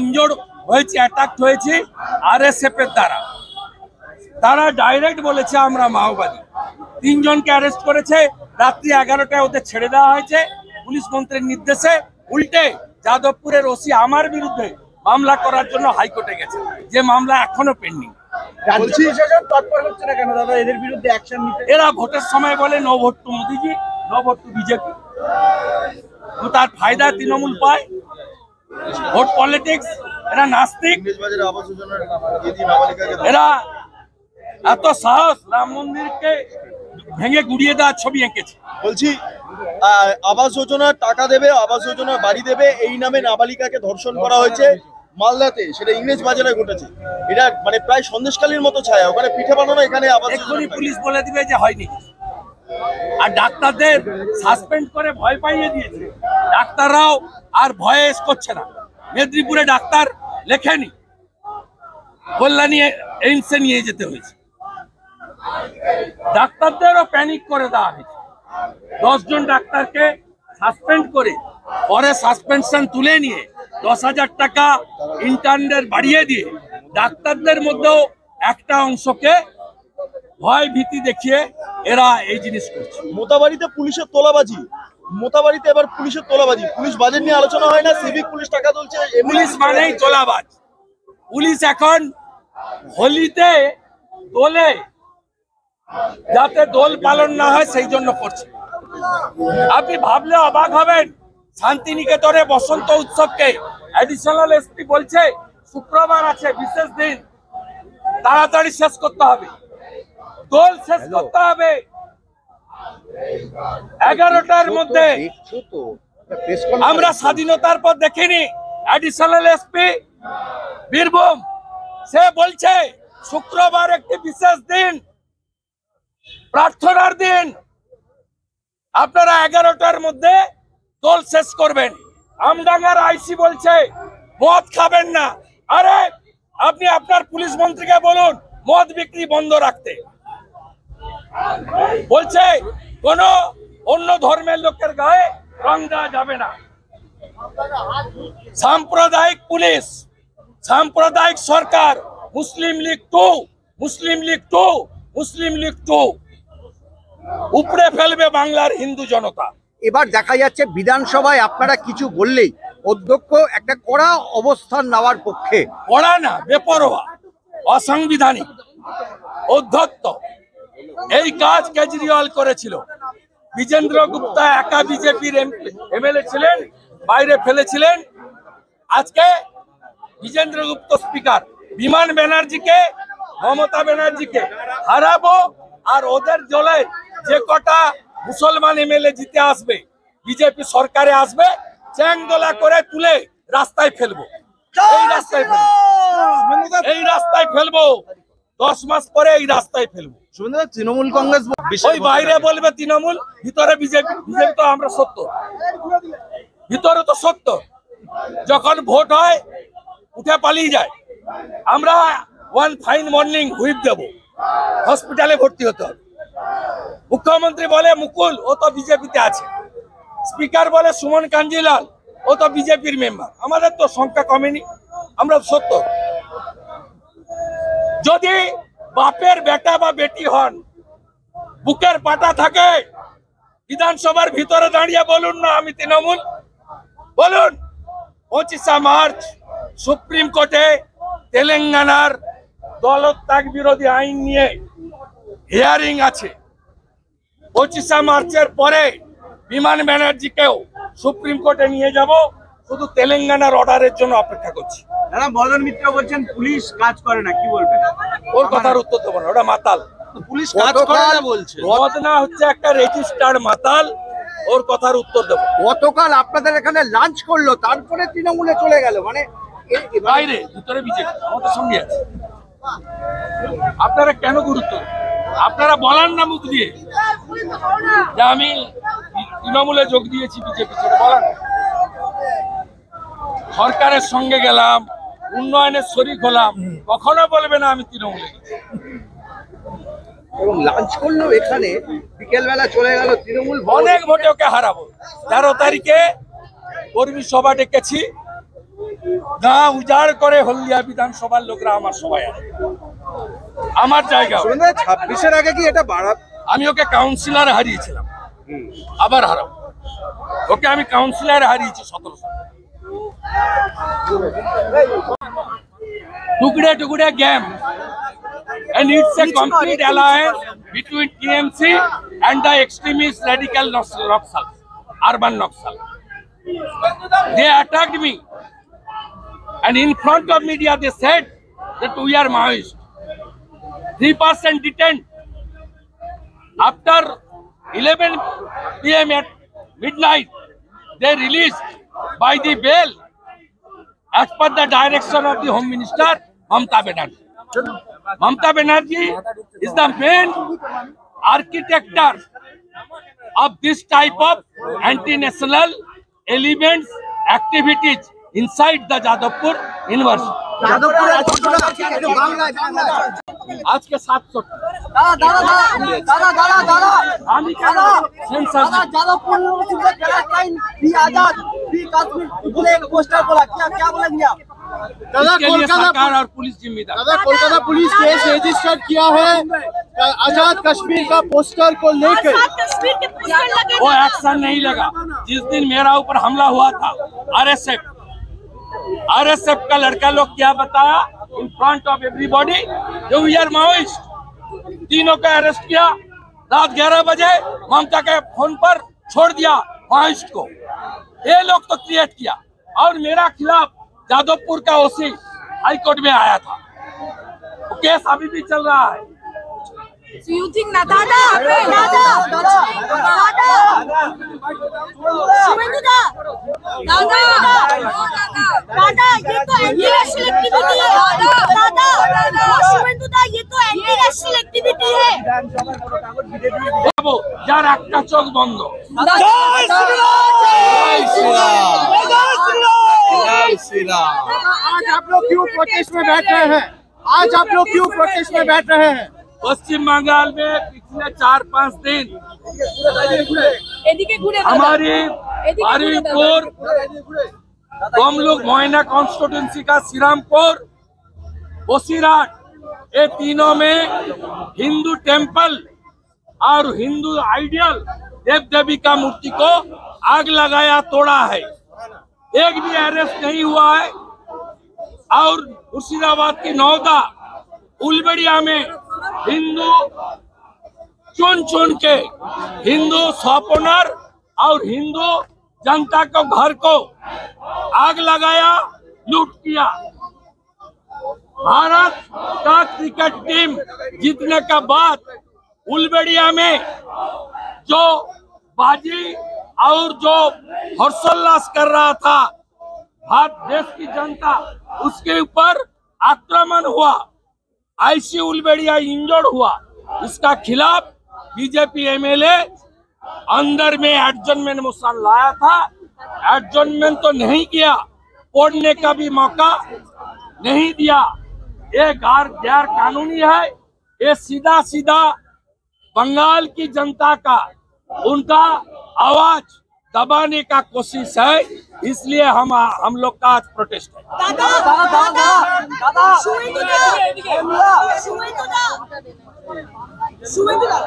Injured হয়েছি, attack হয়েছি RSF এর দ্বারা। তারা ডাইরেক্ট বলেছে আমরা মাওবাদী। 3 জনকে অ্যারেস্ট করেছে, রাত্রি 11টায় ওদের ছেড়ে দেওয়া হয়েছে পুলিশ মন্ত্রীর নির্দেশে। উল্টে যাদবপুরের ওসি আমার বিরুদ্ধে মামলা করার জন্য হাইকোর্টে গেছে, যে মামলা এখনো পেন্ডিং। এরা ভোটের সময় বলে নো ভোট টু মোদিজি, নো ভোট টু বিজেপি। তার ফায়দা তৃণমূল পায়, ভোট পলিটিক্স। এরা নাস্তিক, এরা এত সাহস রাম মন্দিরকে ভেঙে গুড়িয়ে দেওয়ার ছবি এঁকেছে। বলছি আবাস যোজনার টাকা দেবে, আবাস যোজনার বাড়ি দেবে, এই নামে নাবালিকাকে ধর্ষণ করা হয়েছে মালদাতে, সেটা ইংরেজ বাজারে ঘটেছে। এটা মানে প্রায় সন্দেশকালীর মতো ছায়া, ওখানে পিঠে বানানো, এখানে আবাস এক্ষুনি পুলিশ বলে দিবে যে হয়নি। আর ডাক্তারদের সাসপেন্ড করে ভয় পাইয়ে দিয়েছে, ডাক্তাররাও আর ভয়ে করছে না। মেদিনীপুরে ডাক্তার লেখেনি, কল্যাণী এইমসে নিয়ে যেতে হয়েছে। ডাক্তারদেরও প্যানিক করে দেওয়া হয়েছে। 10 জন ডাক্তারকে সাসপেন্ড করে পরে সাসপেনশন তুলে নিয়ে 10,000 টাকা ইন্টার্নদের বাড়িয়ে দিয়ে ডাক্তারদের মধ্যেও একটা অংশকে ভয় ভীতি দেখিয়ে এরা এই জিনিস করছে। মোতাবাড়িতে পুলিশের তোলাবাজি, মোতাবাড়িতে এবার পুলিশের তোলাবাজি, পুলিশ বাজেট নিয়ে আলোচনা হয় না, সিভিক পুলিশ টাকা তুলছে। পুলিশ মানেই তোলাবাজ। পুলিশ এখন হোলিতে দোলে, যাতে দোল পালন না হয় সেই জন্য করছে। আপনি ভাবলে অবাক হবেন, শান্তিনিকেতনে বসন্ত উৎসবকে অ্যাডিশনাল এসপি বলছে শুক্রবার আছে বিশেষ দিন, তাড়াতাড়ি শেষ করতে হবে, দোল শেষ করতে হবে 11টার মধ্যে। আমরা স্বাধীনতার পর দেখিনি অ্যাডিশনাল এসপি বীরভূম, সে বলছে শুক্রবার একটি বিশেষ দিন, প্রার্থনার দিন, আপনারা 11টার মধ্যে দোল শেষ করবেন। আমডাঙ্গার আইসি বলছে মদ খাবেন না। আরে আপনি আপনার পুলিশ মন্ত্রীকে বলুন মদ বিক্রি বন্ধ রাখতে। বলছে কোন অন্য ধর্মের লোকের গায়ে রং দেওয়া যাবে না। সাম্প্রদায়িক পুলিশ, সাম্প্রদায়িক সরকার, মুসলিম লীগ 2, মুসলিম লীগ 2, মুসলিম লীগ 2 উপড়ে ফেলবে বাংলার হিন্দু জনতা। এবার দেখা যাচ্ছে বিধানসভায় আপনারা কিছু বললেই অধ্যক্ষ একটা কড়া অবস্থান নেওয়ার পক্ষে। কড়া না, বেপরোয়া, অসাংবিধানিক, অধ্যত্ত। এই কাজ কেজরিওয়াল করেছিল। বিজেন্দ্র গুপ্তা একা বিজেপির এমএলএ ছিলেন, বাইরে ফেলেছিলেন। আজকে বিজেন্দ্র গুপ্ত স্পিকার, বিমান ব্যানার্জিকে, মমতা ব্যানার্জিকে হারাবো, আর ওদের দলে যে কটা মুসলমান এমএলএ জিতে আসবে, বিজেপি সরকারে আসবে, চ্যাংদোলা করে তুলে রাস্তায় ফেলবো। এই রাস্তায় ফেলবো, এই রাস্তায় ফেলবো, 10 মাস পরে এই রাস্তায় ফেলবো। তৃণমূল কংগ্রেস ওই বাইরে বলবে তৃণমূল, ভিতরে বিজেপি। বিজেপি তো আমরা সত্য, ভিতরে তো সত্য। যখন ভোট হয় উঠে পালিয়ে যায়। আমরা ওয়ান ফাইন মর্নিং হুইপ দেব, হসপিটালে ভর্তি হতে হবে। মুখ্যমন্ত্রী বলে মুকুল, ও তো বিজেপিতে আছে। স্পিকার বলে সুমন কাঞ্জিলাল, ও তো বিজেপির মেম্বার। আমাদের তো সংখ্যা কমেনি, আমরা সত্য। যদি বাপের বেটা বা বেটি হন, বুকের পাটা থাকে, বিধানসভার ভিতরে দাঁড়িয়ে বলুন না আমি তৃণমূল। বলুন 25শে মার্চ সুপ্রিম কোর্টে তেলেঙ্গানার দলত্যাগ বিরোধী আইন নিয়ে হিয়ারিং আছে। 25শে মার্চের পরে বিমান ব্যানার্জিকেও সুপ্রিম কোর্টে নিয়ে যাব, শুধু তেলেঙ্গানার অর্ডারের জন্য অপেক্ষা করছি। মদন মিত্র বলছেন পুলিশ কাজ করে না, কি বলবেন? ওর কথার উত্তর দেবো না, ওটা মাতাল। পুলিশ কাজ করে না বলছে। মদনা হচ্ছে একটা রেজিস্টার্ড মাতাল, ওর কথার উত্তর দেবো। গতকাল আপনাদের এখানে লাঞ্চ করলো, তারপরে তৃণমূলে চলে গেল, মানে বাইরে, ভিতরে বিজেপি আমাদের সঙ্গে আছে। আপনারা কেন গুরুত্ব, আপনারা বলান না মুখ দিয়ে যে আমি তৃণমূলে যোগ দিয়েছি, বিজেপি ছেড়ে বলান। সরকারের সঙ্গে গেলাম, উন্নয়নের শরিক হলাম, কখনো বলবে না আমি তৃণমূলে গেছি। এবং লাঞ্চ করলো এখানে, বিকেল বেলা চলে গেল তৃণমূল। অনেক ভোটে ওকে হারাবো। 13 তারিখে কর্মী সভা ডেকেছি, গা উজাড় করে হলদিয়া বিধানসভার লোকরা আমার সবাই আছে, আমার জায়গা। 26-এর আগে কি এটা বাড়া? আমি ওকে কাউন্সিলর হারিয়েছিলাম, আবার হারাবো ওকে। আমি কাউন্সিলর হারিয়েছি 17 সালে। Tukde tukde game, and it's a complete alliance between TMC and the extremist radical Naxal, urban Naxal. They attacked me, and in front of media they said that we are Maoist. 3% detained. After 11 p.m. at midnight, they released by the bail as per the direction of the Home Minister Mamata Banerjee. Mamata Banerjee is the main architect of this type of anti-national elements activities inside the Jadavpur University. आज के 700 আমি কেন sensor इसके लिए सरकार और police जिम्मेदार। दादा, कोलकाता पुलिस केस रजिस्टर किया है आजाद कश्मीर का पोस्टर को लेकर। वो एक्शन नहीं लगा। जिस दिन मेरा ऊपर हमला हुआ था, आरएसएफ का लड़का लोग क्या बताया इन फ्रंट ऑफ एवरीबॉडी, जो वी आर माओइस्ट। तीनों को अरेस्ट किया, रात 11 बजे ममता के फोन पर छोड़ दिया माओइस्ट को। ये लोग तो क्रिएट किया, और मेरा खिलाफ जादवपुर का ओसी हाई कोर्ट में आया था, तो केस अभी भी चल रहा है। So you think na dada Shumendu da ये तो एंटी नेशनल एक्टिविटी है दादा Shumendu da ये तो एंटी नेशनल एक्टिविटी है। बाबू यार একটা চোখ বন্ধ। आज आप लोग क्यों प्रोटेस्ट में बैठ रहे हैं? आज आप लोग क्यों प्रोटेस्ट में बैठ रहे हैं? पश्चिम बंगाल में पिछले 4-5 दिन हमारी हरिपुर, तमलुक, मोइना कॉन्स्टिट्यूंसी का श्रीरामपुर, बसीराट, ये तीनों में हिंदू टेम्पल और हिंदू आइडियल देव देवी का मूर्ति को आग लगाया, तोड़ा है। एक भी अरेस्ट नहीं हुआ है। और मुर्शिदाबाद की नौदा उलबेड़िया में हिंदू चुन चुन के हिंदू शॉपओनर और हिंदू जनता को घर को आग लगाया, लूट किया। भारत का क्रिकेट टीम जीतने का बाद उलबेड़िया में जो बाजी और जो हर्षोल्लास कर रहा था भारत देश की जनता, उसके ऊपर आक्रमण हुआ, आईसी उलबेड़िया इंजर्ड हुआ। इसका खिलाफ बीजेपी एमएलए अंदर में एडजमेंट मोशन लाया था। एडजमेंट तो नहीं किया, पढ़ने का भी मौका नहीं दिया। ये गैर कानूनी है। ये सीधा सीधा बंगाल की जनता का, उनका आवाज दबाने का कोशिश है। इसलिए हम लोग का आज प्रोटेस्ट है। Shumendu da